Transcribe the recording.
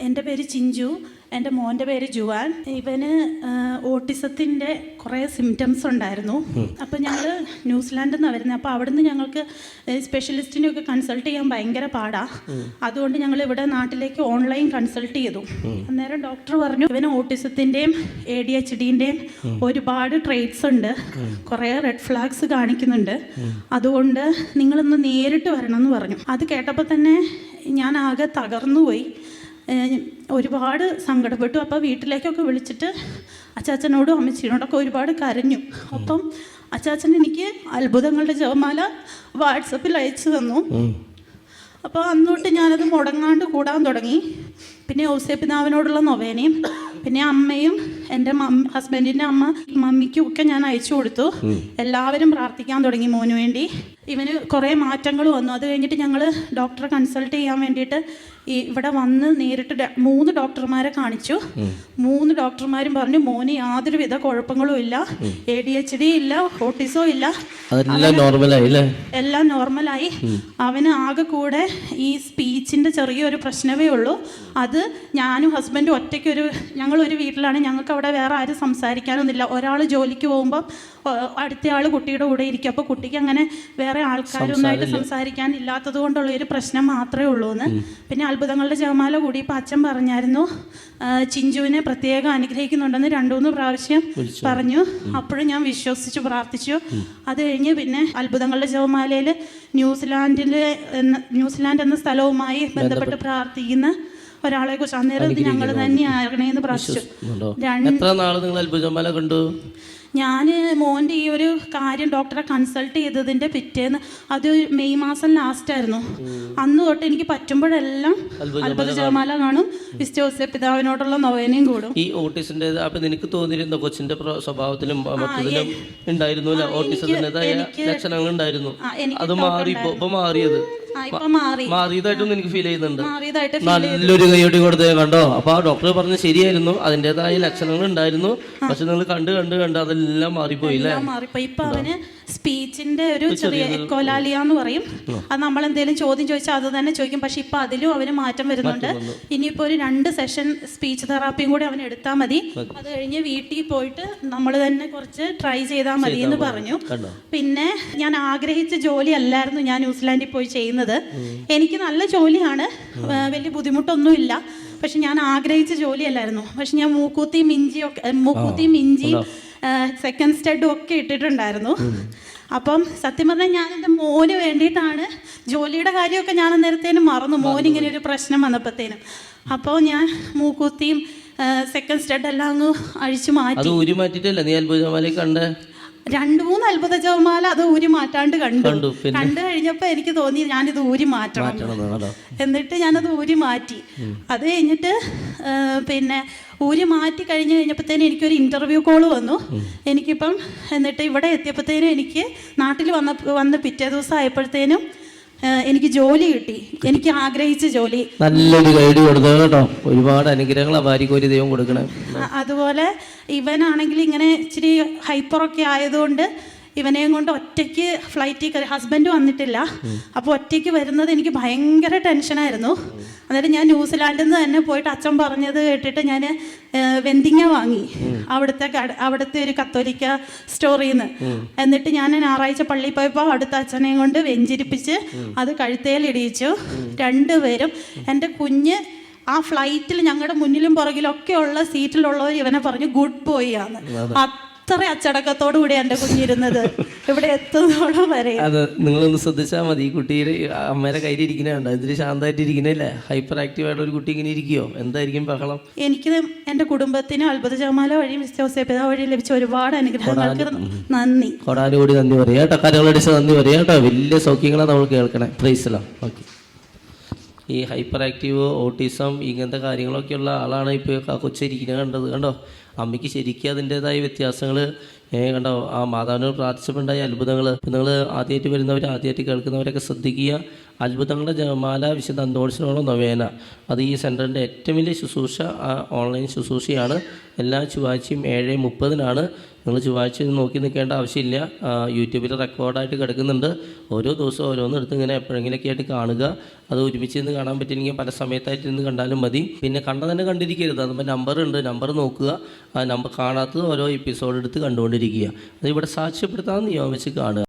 എൻ്റെ പേര് ചിഞ്ചു, എൻ്റെ മോൻ്റെ പേര് ജുവാൻ. ഇവന് ഓട്ടിസത്തിൻ്റെ കുറേ സിംറ്റംസ് ഉണ്ടായിരുന്നു. അപ്പോൾ ഞങ്ങൾ ന്യൂസിലാൻഡിൽ നിന്നാണ് വരുന്നത്. അപ്പോൾ അവിടുന്ന് ഞങ്ങൾക്ക് സ്പെഷ്യലിസ്റ്റിനെയൊക്കെ കൺസൾട്ട് ചെയ്യാൻ ഭയങ്കര പാടാണ്. അതുകൊണ്ട് ഞങ്ങൾ ഇവിടെ നാട്ടിലേക്ക് ഓൺലൈൻ കൺസൾട്ട് ചെയ്തു. അന്നേരം ഡോക്ടർ പറഞ്ഞു ഇവന് ഓട്ടിസത്തിൻ്റെയും ADHDൻ്റെയും ഒരുപാട് ട്രേറ്റ്സ് ഉണ്ട്, കുറേ റെഡ് ഫ്ലാഗ്സ് കാണിക്കുന്നുണ്ട്, അതുകൊണ്ട് നിങ്ങളൊന്ന് നേരിട്ട് വരണം എന്ന് പറഞ്ഞു. അത് കേട്ടപ്പോൾ തന്നെ ഞാൻ ആകെ തകർന്നു പോയി, ഒരുപാട് സങ്കടപ്പെട്ടു. അപ്പോൾ വീട്ടിലേക്കൊക്കെ വിളിച്ചിട്ട് അച്ചാച്ചനോടും അമ്മച്ചിനോടൊക്കെ ഒരുപാട് കരഞ്ഞു. അപ്പം അച്ചാച്ചൻ എനിക്ക് അത്ഭുതങ്ങളുടെ ജപമാല വാട്സപ്പിൽ അയച്ചു തന്നു. അപ്പോൾ അന്നോട്ട് ഞാനത് മുടങ്ങാണ്ട് കൂടാൻ തുടങ്ങി. പിന്നെ ഔസേപ്പിതാവിനോടുള്ള നൊവേനയും പിന്നെ അമ്മയും എൻ്റെ ഹസ്ബൻഡിൻ്റെ മമ്മിക്കും ഒക്കെ ഞാൻ അയച്ചു കൊടുത്തു. എല്ലാവരും പ്രാർത്ഥിക്കാൻ തുടങ്ങി മോന് വേണ്ടി. ഇവന് കുറേ മാറ്റങ്ങൾ വന്നു. അത് കഴിഞ്ഞിട്ട് ഞങ്ങൾ ഡോക്ടറെ കൺസൾട്ട് ചെയ്യാൻ വേണ്ടിയിട്ട് ഇവിടെ വന്ന് നേരിട്ട് 3 ഡോക്ടർമാരെ കാണിച്ചു. 3 ഡോക്ടർമാരും പറഞ്ഞു മോന് യാതൊരുവിധ കുഴപ്പങ്ങളും ഇല്ല, ADHD ഇല്ല, ഓട്ടിസോ ഇല്ല, എല്ലാം നോർമലായി. അവന് ആകെ കൂടെ ഈ സ്പീച്ചിൻ്റെ ചെറിയൊരു പ്രശ്നമേ ഉള്ളൂ. അത് ഞാനും ഹസ്ബൻഡും ഞങ്ങളൊരു വീട്ടിലാണ്, ഞങ്ങൾക്ക് അവിടെ വേറെ ആരും സംസാരിക്കാനൊന്നുമില്ല. ഒരാൾ ജോലിക്ക് പോകുമ്പോൾ അടുത്തയാൾ കുട്ടിയുടെ കൂടെ ഇരിക്കും. അപ്പോൾ കുട്ടിക്ക് അങ്ങനെ വേറെ ആൾക്കാരൊന്നായിട്ട് സംസാരിക്കാൻ ഇല്ലാത്തത് കൊണ്ടുള്ള ഒരു പ്രശ്നം മാത്രമേ ഉള്ളൂ എന്ന്. പിന്നെ അത്ഭുതങ്ങളുടെ ജപമാല കൂടി ഇപ്പം അച്ഛൻ പറഞ്ഞായിരുന്നു, ചിഞ്ചുവിനെ പ്രത്യേകം അനുഗ്രഹിക്കുന്നുണ്ടെന്ന് 2-3 പ്രാവശ്യം പറഞ്ഞു. അപ്പോഴും ഞാൻ വിശ്വസിച്ച് പ്രാർത്ഥിച്ചു. അത് കഴിഞ്ഞ് പിന്നെ അത്ഭുതങ്ങളുടെ ജപമാലയിൽ ന്യൂസിലാൻഡ് എന്ന സ്ഥലവുമായി ബന്ധപ്പെട്ട് പ്രാർത്ഥിക്കുന്ന ഒരാളെ കുറിച്ച് അന്നേരം ഞങ്ങൾ തന്നെ ആകണേന്ന് പ്രാർത്ഥിച്ചു. ഞാൻ മോൻ്റെ ഈ ഒരു കാര്യം ഡോക്ടറെ കൺസൾട്ട് ചെയ്തതിൻ്റെ പിറ്റേന്ന്, അത് മെയ് മാസം ലാസ്റ്റായിരുന്നു, അന്ന് തൊട്ട് എനിക്ക് പറ്റുമ്പോഴെല്ലാം അത്ഭുത ജപമാല കാണും, വിശുദ്ധ പിതാവിനോടുള്ള നൊവേനയും കൂടും. ഈ ഓട്ടിസിന്റെ അപ്പൊ നിനക്ക് തോന്നിയിരുന്ന കൊച്ചിന്റെ സ്വഭാവത്തിലും ഉണ്ടായിരുന്നു ലക്ഷണങ്ങൾ ഉണ്ടായിരുന്നു, അത് മാറി ഇപ്പൊ മാറിയത് മാറിയതായിട്ടും എനിക്ക് ഫീൽ ചെയ്യുന്നുണ്ട്. നല്ലൊരു കൈയ്യടി കൊടുത്തേ കണ്ടോ. അപ്പൊ ആ ഡോക്ടർ പറഞ്ഞത് ശരിയായിരുന്നു, അതിൻ്റെതായ ലക്ഷണങ്ങൾ ഉണ്ടായിരുന്നു, പക്ഷെ നിങ്ങൾ കണ്ട് അതെല്ലാം മാറിപ്പോയില്ലേ. ഇപ്പൊ അവന് സ്പീച്ചിന്റെ ഒരു ചെറിയ എക്കോലാലിയ എന്ന് പറയും. അത് നമ്മൾ എന്തെങ്കിലും ചോദ്യം ചോദിച്ചാൽ അത് തന്നെ ചോദിക്കും. പക്ഷെ ഇപ്പൊ അതിലും അവന് മാറ്റം വരുന്നുണ്ട്. ഇനിയിപ്പോ ഒരു 2 സെഷൻ സ്പീച്ച് തെറാപ്പിയും കൂടി അവൻ എടുത്താൽ മതി. അത് കഴിഞ്ഞ് വീട്ടിൽ പോയിട്ട് നമ്മൾ തന്നെ കുറച്ച് ട്രൈ ചെയ്താൽ മതി എന്ന് പറഞ്ഞു. പിന്നെ ഞാൻ ആഗ്രഹിച്ച ജോലി അല്ലായിരുന്നു ഞാൻ ന്യൂസിലാൻഡിൽ പോയി ചെയ്യുന്നത്. എനിക്ക് നല്ല ജോലിയാണ്, വലിയ ബുദ്ധിമുട്ടൊന്നുമില്ല, പക്ഷെ ഞാൻ ആഗ്രഹിച്ച ജോലിയല്ലായിരുന്നു. പക്ഷെ ഞാൻ മൂക്കൂത്തിയും ഇഞ്ചി സെക്കൻഡ് സ്റ്റഡും ഒക്കെ ഇട്ടിട്ടുണ്ടായിരുന്നു. അപ്പം സത്യം പറഞ്ഞാൽ ഞാൻ എൻ്റെ മോന് വേണ്ടിയിട്ടാണ്, ജോലിയുടെ കാര്യമൊക്കെ ഞാൻ നേരത്തേനും മറന്നു, മോനിങ്ങനെ ഒരു പ്രശ്നം വന്നപ്പോഴത്തേനും. അപ്പോൾ ഞാൻ മൂക്കൂത്തിയും സെക്കൻഡ് സ്റ്റഡ് എല്ലാം അങ്ങ് അഴിച്ചു മാറ്റി. 2-3 അത്ഭുത ജപമാല അത് ഊരി മാറ്റാണ്ട് കണ്ടു കഴിഞ്ഞപ്പോൾ എനിക്ക് തോന്നി ഞാനിത് ഊരി മാറ്റണം. എന്നിട്ട് ഞാനത് ഊരി മാറ്റി. അത് കഴിഞ്ഞിട്ട് പിന്നെ ഊരി മാറ്റി കഴിഞ്ഞപ്പോഴത്തേനും എനിക്കൊരു ഇൻ്റർവ്യൂ കോൾ വന്നു. എനിക്കിപ്പം എന്നിട്ട് ഇവിടെ എത്തിയപ്പോഴത്തേനും എനിക്ക് നാട്ടിൽ വന്ന് പിറ്റേ ദിവസം ആയപ്പോഴത്തേനും എനിക്ക് ജോലി കിട്ടി, എനിക്ക് ആഗ്രഹിച്ച ജോലി. നല്ലൊരു ഗൈഡ് കൊടുത്തത് കേട്ടോ. ഒരുപാട് അനുഗ്രഹങ്ങൾ ഭാര്യയ്ക്ക് ദൈവം കൊടുക്കണേ. അതുപോലെ ഇവനാണെങ്കിൽ ഇങ്ങനെ ഇച്ചിരി ഹൈപ്പറൊക്കെ ആയതുകൊണ്ട് ഇവനെയും കൊണ്ട് ഒറ്റയ്ക്ക് ഫ്ലൈറ്റിൽ കയറി, ഹസ്ബൻഡ് വന്നിട്ടില്ല, അപ്പോൾ ഒറ്റയ്ക്ക് വരുന്നത് എനിക്ക് ഭയങ്കര ടെൻഷനായിരുന്നു. അന്നേരം ഞാൻ ന്യൂസിലാൻഡിൽ നിന്ന് തന്നെ പോയിട്ട് അച്ഛൻ പറഞ്ഞത് കേട്ടിട്ട് ഞാൻ വെന്തിങ്ങ വാങ്ങി അവിടുത്തെ ഒരു കത്തോലിക്ക സ്റ്റോറിൽ നിന്ന്. എന്നിട്ട് ഞാൻ ഞായറാഴ്ച പള്ളിയിൽ പോയപ്പോൾ അടുത്ത അച്ഛനെയും കൊണ്ട് വെഞ്ചിരിപ്പിച്ച് അത് കഴുത്തേലിടിയിച്ചു. 2 പേരും എൻ്റെ കുഞ്ഞ് ആ ഫ്ലൈറ്റിൽ ഞങ്ങളുടെ മുന്നിലും പുറകിലൊക്കെ ഉള്ള സീറ്റിലുള്ളവർ ഇവനെ പറഞ്ഞു ഗുഡ് ബോയ് ആണ്. അത്ര അച്ചടക്കത്തോടു കൂടി എൻ്റെ കുഞ്ഞിരുന്നത് ഇവിടെ എത്തുന്നതോളം വരെ. അത് നിങ്ങളൊന്ന് ശ്രദ്ധിച്ചാൽ മതി. ഈ കുട്ടിയുടെ അമ്മയുടെ കയ്യിൽ ഇരിക്കുന്നുണ്ട്, ഇതിൽ ശാന്തമായിട്ട് ഇരിക്കുന്നില്ലേ. ഹൈപ്പർ ആക്റ്റീവ് ആയിട്ട് ഒരു കുട്ടി ഇങ്ങനെ ഇരിക്കുമോ? എന്തായിരിക്കും ബഹളം? എനിക്ക് എൻ്റെ കുടുംബത്തിനും അത്ഭുത ജപമാല വഴി വിശ്വാസ വഴി ലഭിച്ച ഒരുപാട് അനുഗ്രഹങ്ങൾക്ക് നന്ദി. കൊടാനുകൂടി നന്ദി പറയാം കേട്ടോ. കരകളടിച്ച് നന്ദി പറയാം കേട്ടോ. വലിയ സൗഖ്യങ്ങളാണ് നമ്മൾ കേൾക്കണേ. പ്രൈസ്. ഓക്കെ. ഈ ഹൈപ്പർ ആക്റ്റീവ് ഓട്ടിസം ഇങ്ങനത്തെ കാര്യങ്ങളൊക്കെയുള്ള ആളാണ് ഇപ്പോൾ കൊച്ചിരിക്കുന്നത് കണ്ടത് കണ്ടോ. അമ്മയ്ക്ക് ശരിക്കും അതിൻ്റേതായ വ്യത്യാസങ്ങൾ കണ്ടോ. ആ മാതാവിനോട് പ്രാർത്ഥിച്ചപ്പോഴുണ്ടായ അത്ഭുതങ്ങൾ. ഇപ്പം നിങ്ങൾ ആദ്യമായിട്ട് വരുന്നവർ, ആദ്യമായിട്ട് കേൾക്കുന്നവരൊക്കെ ശ്രദ്ധിക്കുക. അത്ഭുതങ്ങളുടെ ജപമാല വിശുദ്ധ അന്തോണിസിനോളം നൊവേന, അത് ഈ സെൻറ്ററിൻ്റെ ഏറ്റവും വലിയ ശുശ്രൂഷ ഓൺലൈൻ ശുശ്രൂഷയാണ്. എല്ലാ ചൊവ്വാഴ്ചയും 7:30 നിങ്ങൾ ചൊവ്വാഴ്ച നോക്കി നിൽക്കേണ്ട ആവശ്യമില്ല. യൂട്യൂബിൽ റെക്കോർഡായിട്ട് കിടക്കുന്നുണ്ട്. ഓരോ ദിവസവും ഓരോന്നെടുത്ത് ഇങ്ങനെ എപ്പോഴെങ്കിലൊക്കെ ആയിട്ട് കാണുക. അത് ഒരുമിച്ച് നിന്ന് കാണാൻ പറ്റില്ലെങ്കിൽ പല സമയത്തായിട്ട് ഇരുന്ന് കണ്ടാലും മതി. പിന്നെ തന്നെ കണ്ടിരിക്കരുത്. അതുമ്പോൾ നമ്പറുണ്ട്, നമ്പർ നോക്കുക. ആ നമ്പർ കാണാത്തത് ഓരോ എപ്പിസോഡ് എടുത്ത് കണ്ടുകൊണ്ടിരിക്കുക. അത് ഇവിടെ സാക്ഷ്യപ്പെടുത്താൻ നിയോഗിച്ച് കാണുക.